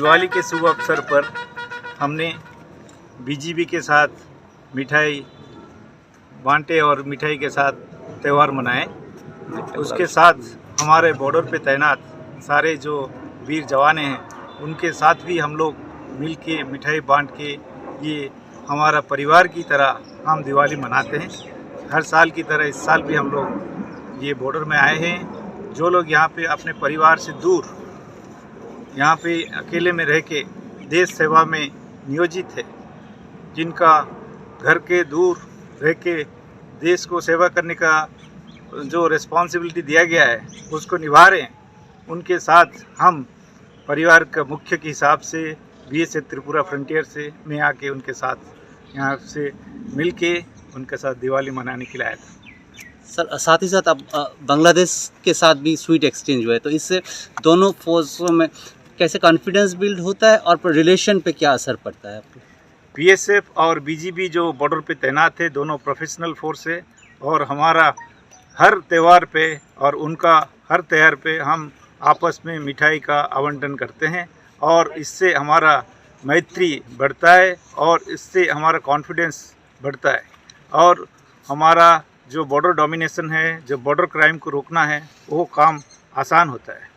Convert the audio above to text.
दिवाली के शुभ अवसर पर हमने बीजीबी के साथ मिठाई बांटे और मिठाई के साथ त्यौहार मनाए। उसके साथ हमारे बॉर्डर पे तैनात सारे जो वीर जवान हैं उनके साथ भी हम लोग मिल के मिठाई बांट के ये हमारा परिवार की तरह हम दिवाली मनाते हैं। हर साल की तरह इस साल भी हम लोग ये बॉर्डर में आए हैं। जो लोग यहाँ पे अपने परिवार से दूर यहाँ पे अकेले में रह के देश सेवा में नियोजित है, जिनका घर के दूर रह के देश को सेवा करने का जो रिस्पॉन्सिबिलिटी दिया गया है उसको निभा रहे हैं, उनके साथ हम परिवार का मुख्य के हिसाब से बीएसएफ त्रिपुरा फ्रंटियर से मैं आके उनके साथ यहाँ से मिल के उनके साथ दिवाली मनाने के लिए आया था। सर, साथ ही साथ अब बांग्लादेश के साथ भी स्वीट एक्सचेंज हुआ है, तो इससे दोनों फोर्सों में कैसे कॉन्फिडेंस बिल्ड होता है और रिलेशन पे क्या असर पड़ता है आपको? बीएसएफ और बीजीबी जो बॉर्डर पे तैनात है दोनों प्रोफेशनल फोर्स है और हमारा हर त्यौहार पे और उनका हर त्यौहार पे हम आपस में मिठाई का आवंटन करते हैं और इससे हमारा मैत्री बढ़ता है और इससे हमारा कॉन्फिडेंस बढ़ता है और हमारा जो बॉर्डर डोमिनेशन है, जो बॉर्डर क्राइम को रोकना है, वो काम आसान होता है।